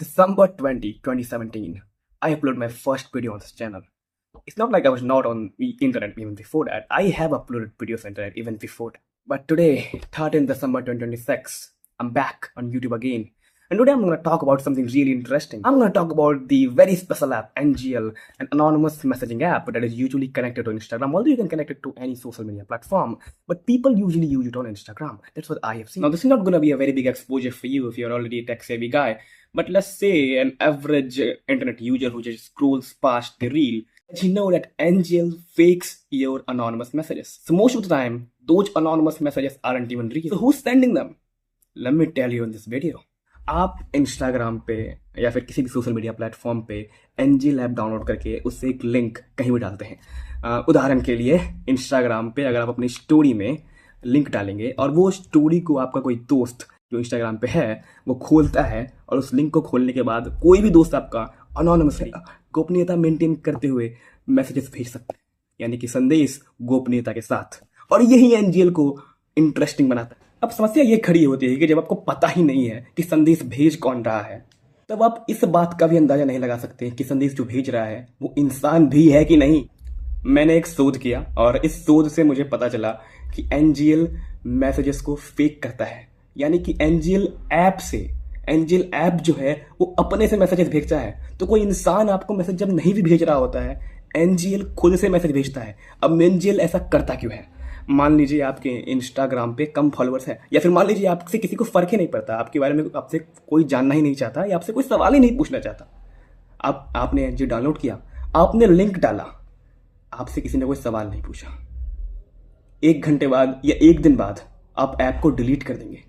December 2017, I uploaded my first video on this channel. It's not like I was not on the internet even before that. I have uploaded videos on internet even before that. But today, 13th December 2026, I'm back on YouTube again. And today I'm going to talk about something really interesting. I'm going to talk about the very special app, NGL, an anonymous messaging app that is usually connected to Instagram. Although you can connect it to any social media platform, but people usually use it on Instagram. That's what I have seen. Now, this is not going to be a very big exposure for you if you're already a tech-savvy guy. But let's say an average internet user who just scrolls past the reel, you know that NGL fakes your anonymous messages. So most of the time, those anonymous messages aren't even real. So who's sending them? Let me tell you in this video. आप Instagram पे या फिर किसी भी social media platform पे NGL app download करके उससे एक लिंक कहीं भी डालते हैं। उदाहरण के लिए इंस्टाग्राम पे अगर आप अपनी स्टोरी में लिंक डालेंगे और वो स्टोरी को आपका कोई दोस्त जो इंस्टाग्राम पे है वो खोलता है और उस लिंक को खोलने के बाद कोई भी दोस्त आपका अनोनिमस गोपनीयता मेंटेन करते हुए मैसेजेस भेज सकता है, यानी कि संदेश गोपनीयता के साथ। और यही NGL को इंटरेस्टिंग बनाता है। अब समस्या ये खड़ी होती है कि जब आपको पता ही नहीं है कि संदेश भेज कौन रहा है, तब आप इस बात का भी अंदाजा नहीं लगा सकते कि संदेश जो भेज रहा है वो इंसान भी है कि नहीं। मैंने एक शोध किया और इस शोध से मुझे पता चला कि NGL मैसेजेस को फेक करता है, यानी कि NGL ऐप जो है वो अपने से मैसेजेस भेजता है। तो कोई इंसान आपको मैसेज जब नहीं भी भेज रहा होता है, NGL खुद से मैसेज भेजता है। अब NGL ऐसा करता क्यों है? मान लीजिए आपके इंस्टाग्राम पे कम फॉलोअर्स हैं, या फिर मान लीजिए आपसे किसी को फर्क ही नहीं पड़ता, आपके बारे में आपसे कोई जानना ही नहीं चाहता या आपसे कोई सवाल ही नहीं पूछना चाहता। आपने NGL डाउनलोड किया, आपने लिंक डाला, आपसे किसी ने कोई सवाल नहीं पूछा। 1 घंटे बाद या 1 दिन बाद आप ऐप को डिलीट कर देंगे।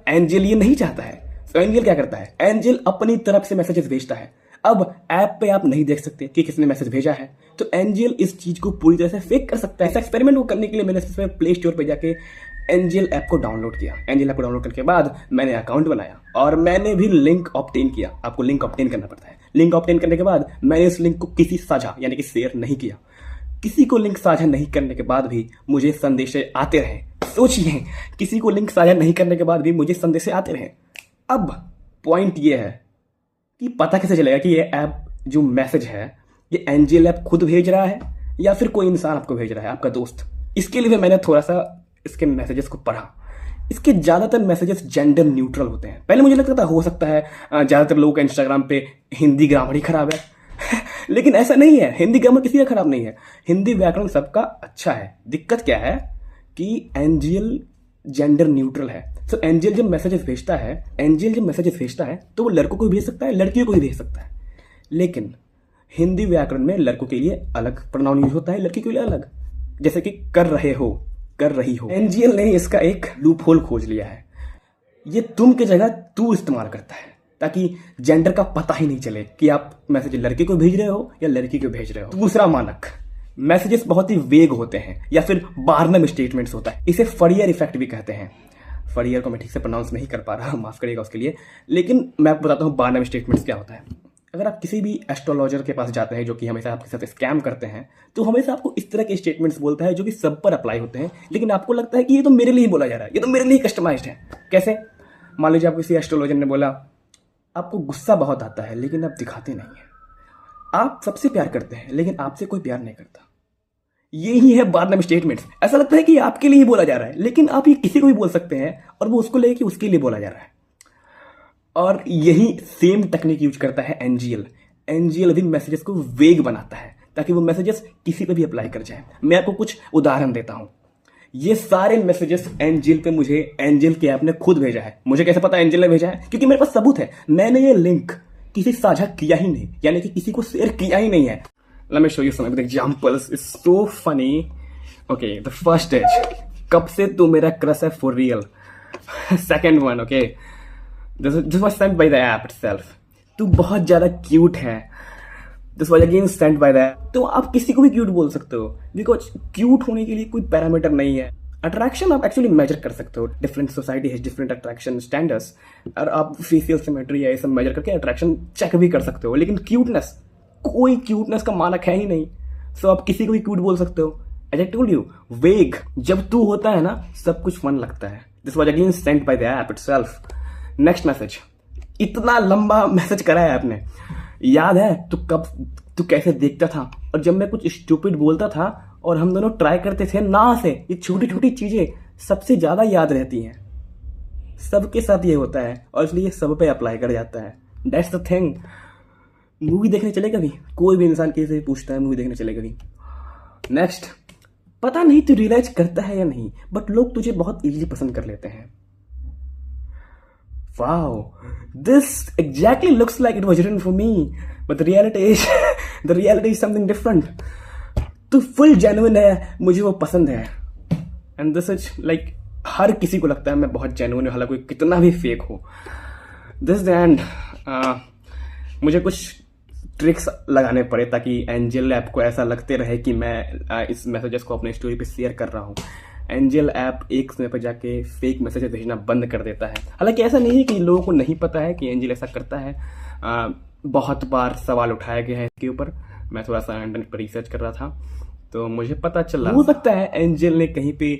NGL ये नहीं चाहता है। तो NGL क्या करता है? NGL अपनी तरफ से मैसेजेस भेजता है। अब ऐप पे आप नहीं देख सकते कि किसने मैसेज भेजा है, तो NGL इस चीज को पूरी तरह से फेक कर सकता है। ऐसा एक्सपेरिमेंट को करने के लिए मैंने सबसे प्ले स्टोर पे जाके NGL ऐप को डाउनलोड किया। NGL ऐप को डाउनलोड करने के बाद मैंने अकाउंट बनाया और मैंने भी लिंक ऑब्टेन किया। आपको लिंक ऑब्टेन करना पड़ता है। लिंक ऑब्टेन करने के बाद मैंने इस लिंक को किसी साझा यानी कि शेयर नहीं किया। किसी को लिंक साझा नहीं करने के बाद भी मुझे संदेश आते रहे। सोचिए, किसी को लिंक साझा नहीं करने के बाद भी मुझे संदेश आते रहे। अब पॉइंट ये है कि पता कैसे चलेगा कि ये ऐप जो मैसेज है ये NGL ऐप खुद भेज रहा है या फिर कोई इंसान आपको भेज रहा है, आपका दोस्त। इसके लिए मैंने थोड़ा सा इसके मैसेजेस को पढ़ा। इसके ज़्यादातर मैसेजेस जेंडर न्यूट्रल होते हैं। पहले मुझे लगता था हो सकता है ज़्यादातर लोगों का इंस्टाग्राम पे हिंदी ग्रामर ही खराब है लेकिन ऐसा नहीं है। हिंदी ग्रामर किसी का खराब नहीं है, हिंदी व्याकरण सबका अच्छा है। दिक्कत क्या है कि NGL जेंडर न्यूट्रल है। तो NGL जब मैसेजेस भेजता है तो वो लड़कों को भी भेज सकता है, लड़कियों को भी भेज सकता है। लेकिन हिंदी व्याकरण में लड़कों के लिए अलग प्रोनाउन यूज होता है, लड़की के लिए अलग। जैसे कि कर रहे हो, कर रही हो। NGL ने इसका एक लूप होल खोज लिया है। ये तुम की जगह तू इस्तेमाल करता है ताकि जेंडर का पता ही नहीं चले कि आप मैसेज लड़के को भेज रहे हो या लड़की को भेज रहे हो। दूसरा मानक, मैसेजेस बहुत ही वेग होते हैं या फिर बार्नम स्टेटमेंट्स होता है। इसे फरियर इफेक्ट भी कहते हैं। फरियर को मैं ठीक से प्रोनाउंस नहीं कर पा रहा, माफ करिएगा उसके लिए। लेकिन मैं आपको बताता हूँ बार्नम स्टेटमेंट्स क्या होता है। अगर आप किसी भी एस्ट्रोलॉजर के पास जाते हैं जो कि हमेशा आपके साथ स्कैम करते हैं, तो हमेशा आपको इस तरह के स्टेटमेंट्स बोलता है जो कि सब पर अप्लाई होते हैं, लेकिन आपको लगता है कि ये तो मेरे लिए ही बोला जा रहा है, ये तो मेरे लिए कस्टमाइज्ड है। कैसे? मान लीजिए आप किसी एस्ट्रोलॉजर ने बोला आपको गुस्सा बहुत आता है लेकिन आप दिखाते नहीं है। आप सबसे प्यार करते हैं लेकिन आपसे कोई प्यार नहीं करता। यही है बार्नम स्टेटमेंट्स। ऐसा लगता है कि आपके लिए ही बोला जा रहा है, लेकिन आप ये किसी को भी बोल सकते हैं और वो उसको लेके उसके लिए बोला जा रहा है। और यही सेम टेक्निक यूज करता है NGL। NGL भी मैसेजेस को वेग बनाता है ताकि वो मैसेजेस किसी पे भी अप्लाई कर जाए। मैं आपको कुछ उदाहरण देता हूं। ये सारे मैसेजेस NGL पे मुझे NGL के ऐप ने खुद भेजा है। मुझे कैसे पता NGL ने भेजा है? क्योंकि मेरे पास सबूत है। मैंने ये लिंक किसी साझा किया ही नहीं, यानी कि किसी को शेयर किया ही नहीं है। Let me show you some examples. It's so funny. Okay, the first is कब से तू मेरा क्रश है for real. Second one, okay. This was sent by the app itself. तू बहुत ज्यादा क्यूट है. This was again sent by the app. तो आप किसी को भी क्यूट बोल सकते हो, बिकॉज क्यूट होने के लिए कोई पैरामीटर नहीं है। अट्रैक्शन आप एक्चुअली मेजर कर सकते हो। डिफरेंट सोसाइटी है, डिफरेंट अट्रैक्शन स्टैंडर्ड्स, और आप फेशियल सिमेट्री या ये सब मेजर करके अट्रैक्शन चेक भी कर सकते हो। लेकिन क्यूटनेस, कोई क्यूटनेस का मानक है ही नहीं। सो आप किसी को भी क्यूट बोल सकते हो। As I told you, वेग जब तू होता है ना, सब कुछ फन लगता है। This was again sent by the app itself. Next message, इतना लंबा मैसेज करा है आपने, याद है तू कैसे देखता था, और जब मैं कुछ स्टूपिड बोलता था और हम दोनों ट्राई करते थे ना से, ये छोटी छोटी चीजें सबसे ज्यादा याद रहती हैं। सबके साथ ये होता है और इसलिए ये सब पे अप्लाई कर जाता है। That's the thing. मूवी देखने चले कभी? कोई भी इंसान किसी से पूछता है मूवी देखने चले कभी? नेक्स्ट, पता नहीं तू रियलाइज करता है या नहीं, बट लोग तुझे बहुत इजीली पसंद कर लेते हैं। Wow, this exactly looks like it was written for me, but the reality is something different. तू फुल जेन्युइन है, मुझे वो पसंद है, एंड दिस इज लाइक हर किसी को लगता है मैं बहुत जेन्युइन हूँ, हालांकि कितना भी फेक हो। दिस एंड मुझे कुछ ट्रिक्स लगाने पड़े ताकि एंजल ऐप को ऐसा लगते रहे कि मैं इस मैसेजेस को अपने स्टोरी पे शेयर कर रहा हूँ। एंजल ऐप एक समय पर जाके फेक मैसेजेस भेजना बंद कर देता है। हालांकि ऐसा नहीं है कि लोगों को नहीं पता है कि एंजल ऐसा करता है। बहुत बार सवाल उठाया गया है इसके ऊपर। मैं थोड़ा सा इंटरनेट पर रिसर्च कर रहा था तो मुझे पता चला, हो सकता है एंजल ने कहीं पे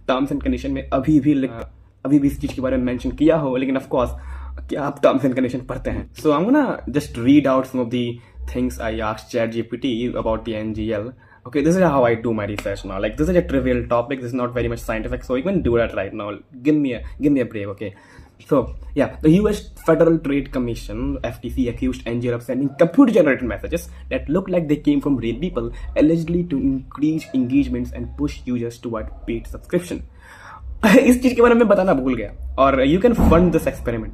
टर्म्स एंड कंडीशन में अभी भी इस चीज के बारे में मेंशन किया हो, लेकिन ऑफ कोर्स क्या आप टर्म्स एंड कंडीशन पढ़ते हैं? So I am gonna just read out some of the things I asked ChatGPT about the NGL. Okay, this is how I do my research now. Like, this is a trivial topic. This is not very much scientific, so you can do that right now. Give me a break, okay? So, yeah, the US Federal Trade Commission (FTC) accused NGL of sending computer-generated messages that looked like they came from real people, allegedly to increase engagements and push users toward paid subscription. इस चीज के बारे में बताना भूल गया, और you can fund this experiment.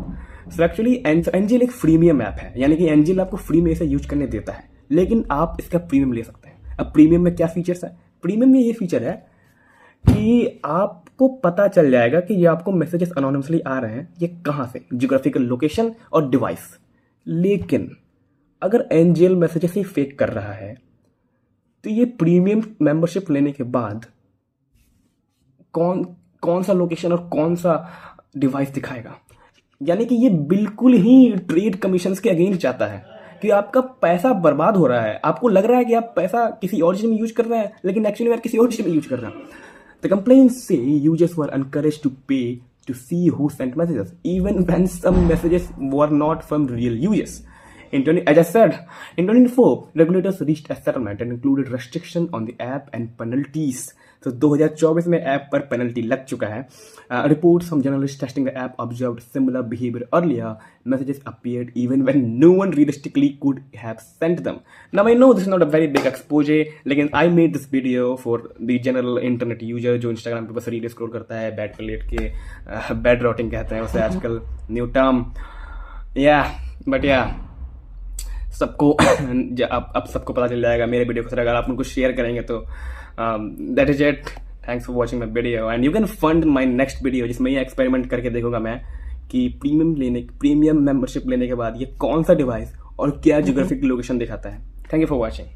So actually angel एक फ्रीमियम ऐप है, यानी कि एंजल आपको फ्री में इसे यूज करने देता है, लेकिन आप इसका प्रीमियम ले सकते हैं। अब प्रीमियम में क्या फीचर्स है? प्रीमियम में ये फीचर है कि आपको पता चल जाएगा कि ये आपको मैसेजेस अनोनिमसली आ रहे हैं, ये कहाँ से, जियोग्राफिकल लोकेशन और डिवाइस। लेकिन अगर एंजल मैसेजेस ही फेक कर रहा है तो ये प्रीमियम मेंबरशिप लेने के बाद कौन सा लोकेशन और कौन सा डिवाइस दिखाएगा? यानी कि ये बिल्कुल ही ट्रेड कमीशंस के अगेंस्ट जाता है कि आपका पैसा बर्बाद हो रहा है। आपको लग रहा है कि आप पैसा किसी और चीज में यूज कर रहे हैं, लेकिन एक्चुअली आप किसी और चीज में यूज कर रहे हैं। द कंप्लेंट्स से यूजर्स वर एनकरेज्ड टू पे to see who sent messages, even when some messages were not from real users. As I said, in 2024, regulators reached a settlement and included restriction on the app and penalties. So 2024 में app पर penalty लग चुका है। Reports from journalists testing the app observed similar behavior earlier. Messages appeared even when no one realistically could have sent them. Now I know this is not a very big exposure, लेकिन I made this video for the general internet user जो Instagram पे बस reel scroll करता है bed पे late के। Bed rotting कहते हैं उसे आजकल, न्यू टर्म। बट सबको अब सबको पता चल जाएगा मेरे वीडियो को। अगर आप उनको शेयर करेंगे तो that is it. Thanks for watching my video and you can fund my next video, जिसमें ये एक्सपेरिमेंट करके देखूंगा मैं कि प्रीमियम मेंबरशिप लेने के बाद ये कौन सा डिवाइस और क्या जियोग्राफिक लोकेशन दिखाता है। Thank you for watching.